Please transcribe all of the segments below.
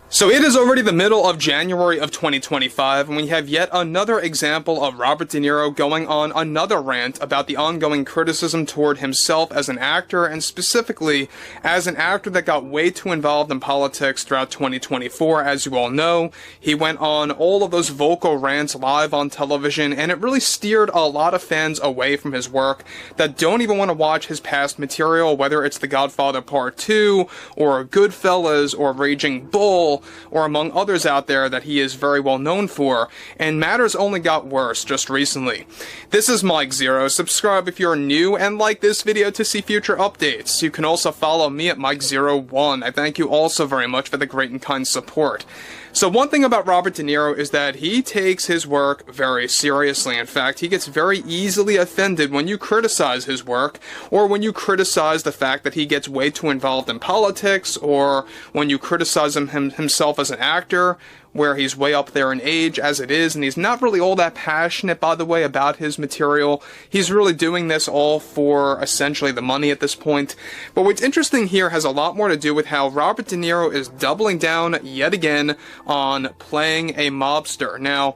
So it is already the middle of January of 2025, and we have yet another example of Robert De Niro going on another rant about the ongoing criticism toward himself as an actor, and specifically as an actor that got way too involved in politics throughout 2024. As you all know, he went on all of those vocal rants live on television, and it really steered a lot of fans away from his work that don't even want to watch his past material, whether it's The Godfather Part 2, or Goodfellas, or Raging Bull, or among others out there that he is very well known for, and matters only got worse just recently. This is Mike Zero. Subscribe if you're new, and like this video to see future updates. You can also follow me at Mike01. I thank you also very much for the great and kind support. So one thing about Robert De Niro is that he takes his work very seriously. In fact, he gets very easily offended when you criticize his work, or when you criticize the fact that he gets way too involved in politics, or when you criticize himself as an actor, where he's way up there in age as it is, and he's not really all that passionate, by the way, about his material. He's really doing this all for essentially the money at this point. But what's interesting here has a lot more to do with how Robert De Niro is doubling down yet again on playing a mobster. Now,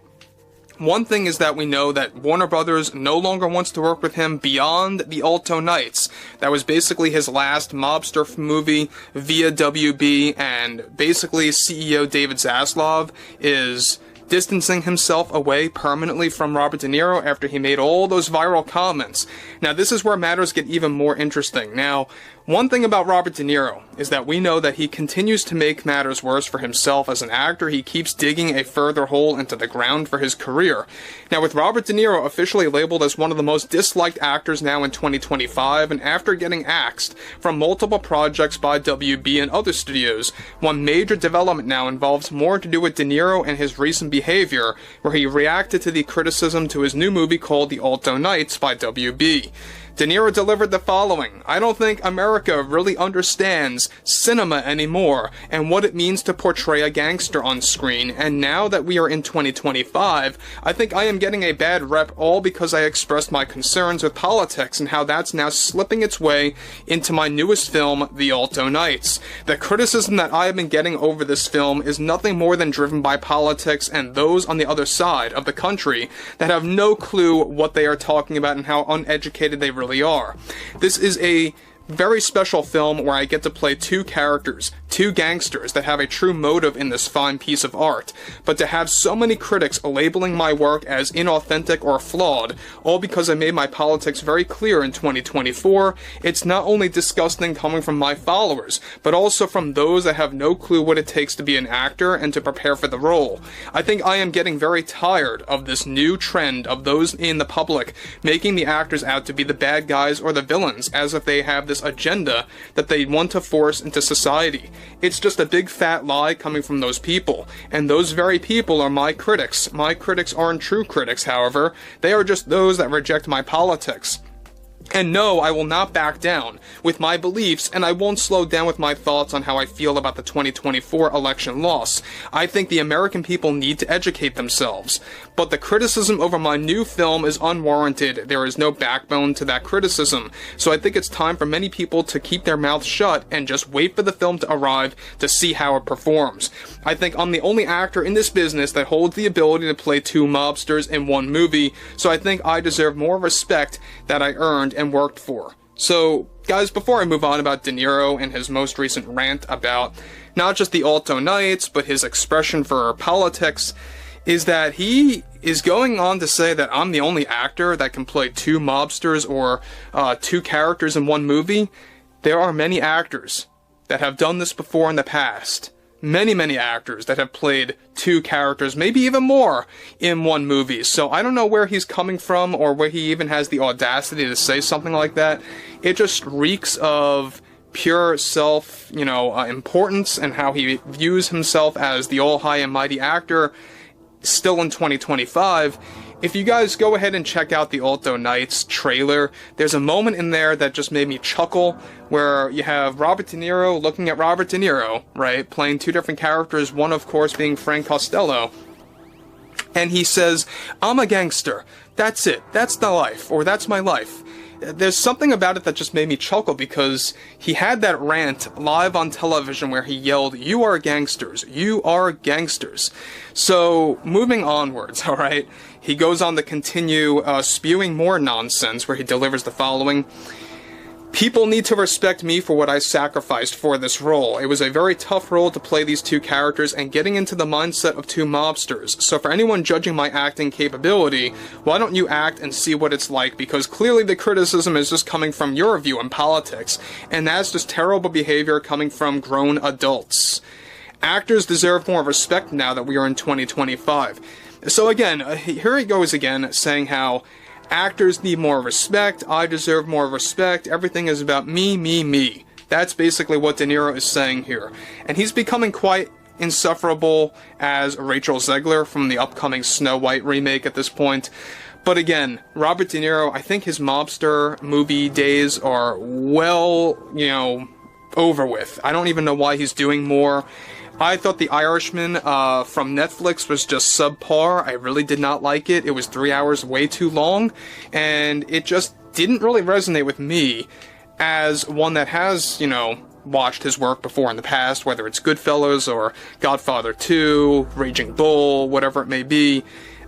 one thing is that we know that Warner Brothers no longer wants to work with him beyond The Alto Nights. That was basically his last mobster movie via WB, and basically CEO David Zaslav is distancing himself away permanently from Robert De Niro after he made all those viral comments. Now, this is where matters get even more interesting. Now, one thing about Robert De Niro is that we know that he continues to make matters worse for himself as an actor. He keeps digging a further hole into the ground for his career. Now, with Robert De Niro officially labeled as one of the most disliked actors now in 2025, and after getting axed from multiple projects by WB and other studios, one major development now involves more to do with De Niro and his recent behavior, where he reacted to the criticism to his new movie called The Alto Nights by WB. De Niro delivered the following: "I don't think America really understands cinema anymore and what it means to portray a gangster on screen, and now that we are in 2025, I think I am getting a bad rep all because I expressed my concerns with politics and how that's now slipping its way into my newest film, The Alto Nights. The criticism that I have been getting over this film is nothing more than driven by politics and those on the other side of the country that have no clue what they are talking about and how uneducated they really are. This is a very special film where I get to play two characters, two gangsters that have a true motive in this fine piece of art, but to have so many critics labeling my work as inauthentic or flawed, all because I made my politics very clear in 2024, it's not only disgusting coming from my followers, but also from those that have no clue what it takes to be an actor and to prepare for the role. I think I am getting very tired of this new trend of those in the public making the actors out to be the bad guys or the villains, as if they have this agenda that they want to force into society. It's just a big fat lie coming from those people, and those very people are my critics. My critics aren't true critics, however. They are just those that reject my politics. And no, I will not back down with my beliefs, and I won't slow down with my thoughts on how I feel about the 2024 election loss. I think the American people need to educate themselves. But the criticism over my new film is unwarranted. There is no backbone to that criticism. So I think it's time for many people to keep their mouths shut and just wait for the film to arrive to see how it performs. I think I'm the only actor in this business that holds the ability to play two mobsters in one movie, so I think I deserve more respect that I earned and worked for. So, guys, before I move on about De Niro and his most recent rant about not just the Alto Nights, but his expression for politics, is that he is going on to say that I'm the only actor that can play two mobsters or two characters in one movie. There are many actors that have done this before in the past. Many actors that have played two characters, maybe even more, in one movie. So I don't know where he's coming from, or where he even has the audacity to say something like that. It just reeks of pure self, importance, and how he views himself as the all high and mighty actor still in 2025. If you guys go ahead and check out the Alto Nights trailer, there's a moment in there that just made me chuckle, where you have Robert De Niro looking at Robert De Niro, right, playing two different characters, one of course being Frank Costello, and he says, "I'm a gangster. That's it. That's the life," or "That's my life." there's something about it that just made me chuckle, because he had that rant live on television where he yelled, "You are gangsters, you are gangsters." So, moving onwards, alright, he goes on to continue spewing more nonsense, where he delivers the following: "People need to respect me for what I sacrificed for this role. It was a very tough role to play these two characters and getting into the mindset of two mobsters. So for anyone judging my acting capability, why don't you act and see what it's like? Because clearly the criticism is just coming from your view in politics, and that's just terrible behavior coming from grown adults. Actors deserve more respect now that we are in 2025. So again, here he goes again, saying how actors need more respect, I deserve more respect, everything is about me, me, me. That's basically what De Niro is saying here. And he's becoming quite insufferable as Rachel Zegler from the upcoming Snow White remake at this point. But again, Robert De Niro, I think his mobster movie days are well, over with. I don't even know why he's doing more. I thought The Irishman from Netflix was just subpar. I really did not like it. It was 3 hours way too long, and it just didn't really resonate with me as one that has, watched his work before in the past, whether it's Goodfellas or Godfather 2, Raging Bull, whatever it may be.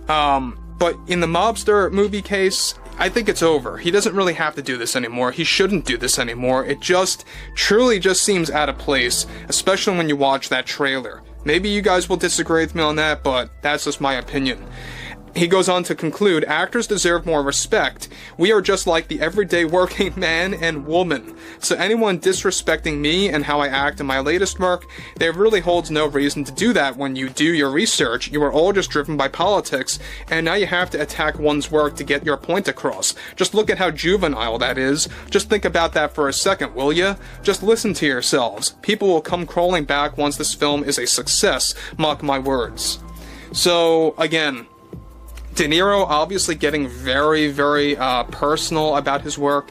But in the mobster movie case, I think it's over. He doesn't really have to do this anymore. He shouldn't do this anymore. It truly just seems out of place, especially when you watch that trailer. Maybe you guys will disagree with me on that, but that's just my opinion. He goes on to conclude, actors deserve more respect. We are just like the everyday working man and woman. So anyone disrespecting me and how I act in my latest work, there really holds no reason to do that when you do your research. You are all just driven by politics, and now you have to attack one's work to get your point across. Just look at how juvenile that is. Just think about that for a second, will ya? Just listen to yourselves. People will come crawling back once this film is a success, mark my words. So, again, De Niro obviously getting very, very personal about his work,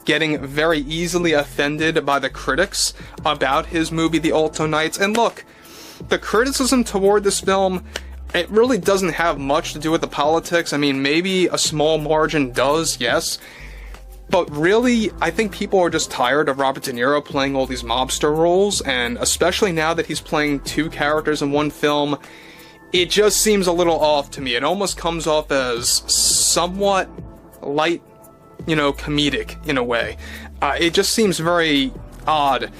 getting very easily offended by the critics about his movie The Alto Knights. And look, the criticism toward this film, it really doesn't have much to do with the politics. I mean, maybe a small margin does, yes. But really, I think people are just tired of Robert De Niro playing all these mobster roles, and especially now that he's playing two characters in one film, it just seems a little off to me. It almost comes off as somewhat light, comedic in a way. It just seems very odd.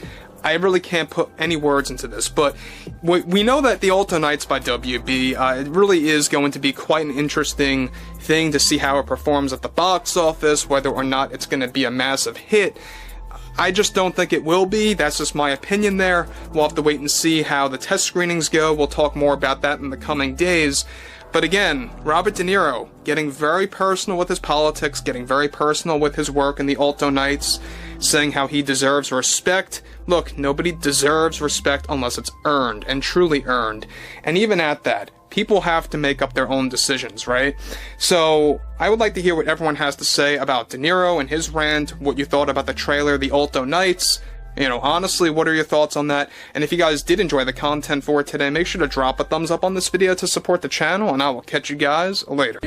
I really can't put any words into this, but we know that The Alto Knights by WB, it really is going to be quite an interesting thing to see how it performs at the box office, whether or not it's going to be a massive hit. I just don't think it will be. That's just my opinion there. We'll have to wait and see how the test screenings go. We'll talk more about that in the coming days. But again, Robert De Niro getting very personal with his politics, getting very personal with his work in The Alto Knights, saying how he deserves respect. Look, nobody deserves respect unless it's earned, and truly earned. And even at that, people have to make up their own decisions, right? So, I would like to hear what everyone has to say about De Niro and his rant, what you thought about the trailer, The Alto Knights. Honestly, what are your thoughts on that? And if you guys did enjoy the content for today, make sure to drop a thumbs up on this video to support the channel, and I will catch you guys later.